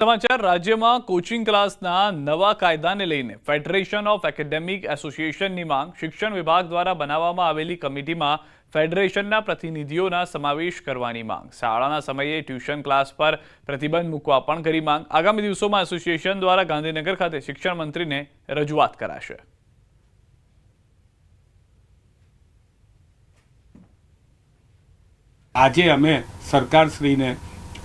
સમાચાર રાજ્યમાં કોચિંગ ક્લાસના નવા કાયદાને લઈને ફેડરેશન ઓફ એકેડેમિક એસોસિએશનની માંગ શિક્ષણ વિભાગ દ્વારા બનાવવામાં આવેલી કમિટીમાં ફેડરેશનના પ્રતિનિધિઓના સમાવેશ કરવાની માંગ શાળાના સમયે ટ્યુશન ક્લાસ પર પ્રતિબંધ મૂકવા પણ કરી માંગ આગામી દિવસોમાં એસોસિએશન દ્વારા ગાંધીનગર ખાતે શિક્ષણ મંત્રીને રજૂઆત કરાશે। આજે અમે સરકારશ્રીને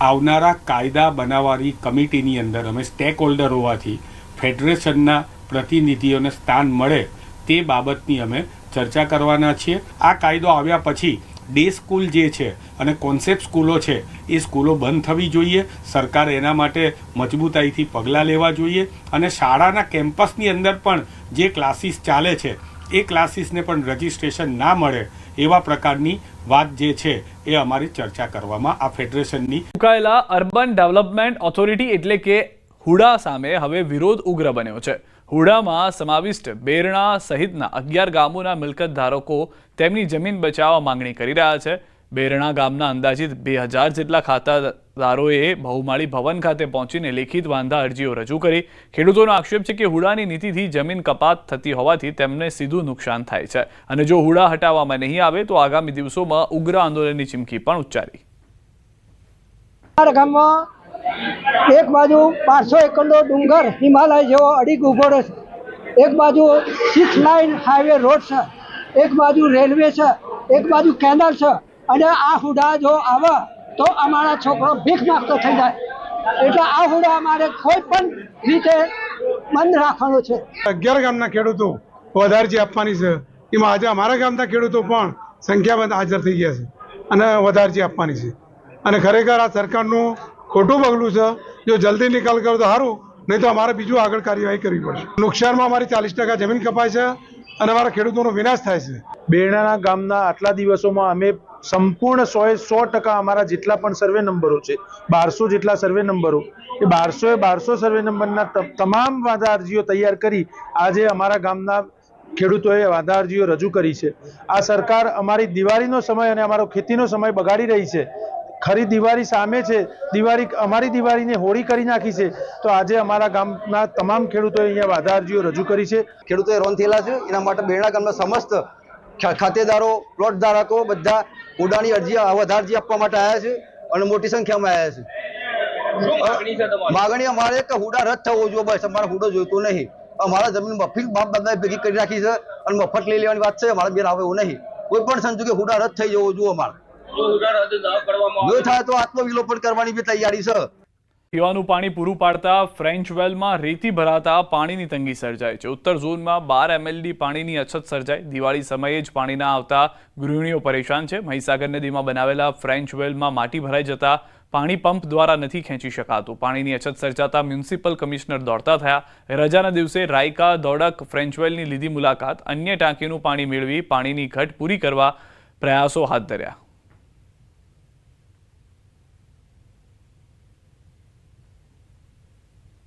આવનારા કાયદા બનાવવાની કમિટીની અંદર અમે સ્ટેક હોલ્ડર હોવાથી ફેડરેશનના પ્રતિનિધિઓને સ્થાન મળે તે બાબતની અમે ચર્ચા કરવાના છીએ। આ કાયદો આવ્યા પછી ડે સ્કૂલ જે છે અને કોન્સેપ્ટ સ્કૂલો છે એ સ્કૂલો બંધ થવી જોઈએ। સરકારે એના માટે મજબૂતાઈથી પગલાં લેવા જોઈએ અને શાળાના કેમ્પસની અંદર પણ જે ક્લાસીસ ચાલે છે એ ક્લાસીસને પણ રજિસ્ટ્રેશન ના મળે એવા પ્રકારની વાત જે છે એ અમારી ચર્ચા કરવામાં આ ફેડરેશનની ચૂકાયેલા અર્બન ડેવલપમેન્ટ ઓથોરિટી એટલે કે હુડા સામે હવે વિરોધ ઉગ્ર બન્યો છે। હુડામાં સમાવિષ્ટ બેરણા સહિતના 11 ગામોના મિલકત ધારકો તેમની જમીન બચાવવા માંગણી કરી રહ્યા છે। બેરણા ગામના અંદાજિત 2000 જેટલા ખાતાદારોએ બહુમાળી ભવન ખાતે પહોંચીને લેખિત વાંધા અરજીઓ રજૂ કરી। ખેડૂતોનો આક્ષેપ છે કે હુડાની નીતિથી જમીન કપાત થતી હોવાથી તેમને સીધું નુકસાન થાય છે અને જો હુડા હટાવવામાં નહીં આવે તો આગામી દિવસોમાં ઉગ્ર આંદોલનની ચીમકી પણ ઉચ્ચારી। एक बाजू 500 एकड़ डूंगर हिमालय जो अड़ी उभो है, एक बाजू 6 लाइन हाईवे रोड है, एक बाजू रेलवे है, एक बाजू केनल है અને આ હુડા જો આવે તો અમારા છોકરો ભીખ માગતો થઈ જાય એટલે આ હુડા અમારે કોઈ પણ રીતે બંધ રાખવાનો છે। 11 ગામના ખેડૂતો વધારજી આપવાની છે એમાં આજે અમારા ગામના ખેડૂતો પણ સંખ્યાબંધ હાજર થઈ ગયા છે અને વધારજી આપવાની છે અને ખરેખર આ સરકારનું ખોટું પગલું છે। જો જલ્દી નિકાલ કરો તો સારું, નહીં તો અમારે બીજું આગળ કાર્યવાહી કરવી પડશે। નુકસાનમાં અમારી 40% જમીન કપાય છે અને અમારા ખેડૂતોનો વિનાશ થાય છે। બેરણા ગામના આટલા દિવસોમાં અમે સંપૂર્ણ 100% અમારા જેટલા પણ સર્વે નંબરો છે 1200 જેટલા સર્વે નંબરો એ 1200 સર્વે નંબરના તમામ વાંધા અરજીઓ તૈયાર કરી આજે અમારા ગામના ખેડૂતોએ વાંધા અરજીઓ રજૂ કરી છે। આ સરકાર અમારી દિવાળીનો સમય અને અમારો ખેતીનો સમય બગાડી રહી છે। ખરી દિવાળી સામે છે, અમારી દિવાળીને હોળી કરી નાખી છે, તો આજે અમારા ગામના તમામ ખેડૂતોએ અહીંયા વાંધા અરજીઓ રજૂ કરી છે। ખેડૂતોએ રોન થયેલા છે એના માટે બેરણા ગામના સમસ્ત ખાતેદારો પ્લોટ ધારકો બધા હુડાની અરજી વધારજી આપવા માટે આવ્યા છે અને મોટી સંખ્યામાં આવ્યા છે। માગણી અમારે કે હુડા રદ થવો જોઈએ, બસ અમારે હુડો જોઈતો નહીં। અમારા જમીન મફત બાપ દાદાએ ભેગી કરી રાખી છે અને મફત લઈ લેવાની વાત છે, અમારે બેન આવે એવું નહીં। કોઈ પણ સંજોગે હુડા રદ થઈ જવો જોઈએ અમારે, જો થાય તો આત્મવિલોપન કરવાની બી તૈયારી છે। પીવાનું પાણી પૂરું પાડતા ફ્રેન્ચ વેલમાં રેતી ભરાતા પાણીની તંગી સર્જાઈ છે। ઉત્તર ઝોનમાં 12 MLD પાણીની અછત સર્જાઈ। દિવાળી સમયે જ પાણી ના આવતા ગૃહિણીઓ પરેશાન છે। મહીસાગર નદીમાં બનાવેલા ફ્રેન્ચ વેલમાં માટી ભરાઈ જતા પાણી પંપ દ્વારા નથી ખેંચી શકાતું। પાણીની અછત સર્જાતા મ્યુનિસિપલ કમિશનર દોડતા થયા। રજાના દિવસે રાયકા દોડક ફ્રેન્ચ વેલની લીધી મુલાકાત। અન્ય ટાંકીનું પાણી મેળવી પાણીની ઘટ પૂરી કરવા પ્રયાસો હાથ ધર્યા।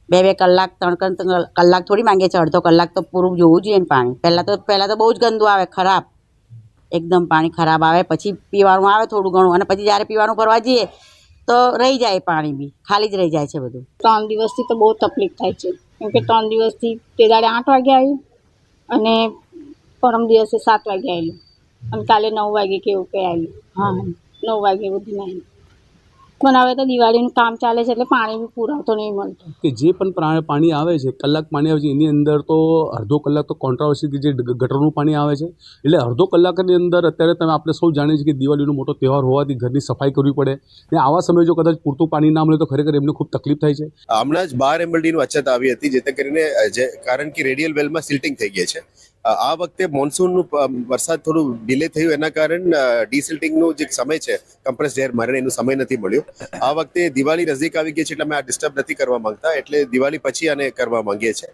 બે કલાક 3 કલાક થોડી માંગે છે, અડધો કલાક તો પૂરું જોવું જોઈએ ને પાણી। પહેલા તો બહુ જ ગંદુ આવે, ખરાબ એકદમ પાણી ખરાબ આવે, પછી પીવાનું આવે થોડું ઘણું અને પછી જ્યારે પીવાનું ભરવા જઈએ તો રહી જાય, પાણી બી ખાલી જ રહી જાય છે બધું। 3 દિવસથી તો બહુ તકલીફ થાય છે કેમ કે 3 દિવસથી તે દાડે 8 વાગે આવ્યું અને પરમ દિવસે 7 વાગે આવ્યું અને કાલે 9 વાગે કેવું કે આવ્યું। હા 9 વાગે સુધી નહીં, પણ હવે તો દિવાળીનું કામ ચાલે છે એટલે પાણી બી પુરાતો નહીં મળતો કે જે પણ પાણી આવે છે, કલાક પાણી આવે છે એની અંદર તો અડધો કલાક તો કોન્ટ્રાવર્સી જે ગટરનું પાણી આવે છે એટલે અડધો કલાકની અંદર અત્યારે તમે આપણે સૌ જાણીએ છીએ કે દિવાળીનો મોટો તહેવાર હોવાથી ઘરની સફાઈ કરવી પડે ને આવા સમયે જો કદાચ પૂરતું પાણી ના મળે તો ખરેખર એમને ખૂબ તકલીફ થાય છે। હમણાં જ 12 MLDની અછત આવી હતી જેથી કરીને કારણ કે રેડિયલ વેલમાં સિલ્ટિંગ થઈ ગઈ છે। આ વખતે મોન્સૂનનું વરસાદ થોડું ડિલે થયું એના કારણે ડીસિલ્ટિંગનો જે સમય છે કમ્પ્રેસ્ડ એર મારે એનો સમય નથી મળ્યો। આ વખતે દિવાળી નજીક આવી ગઈ છે એટલે અમે આ ડિસ્ટર્બ નથી કરવા માંગતા, એટલે દિવાળી પછી આને કરવા માંગીએ છીએ।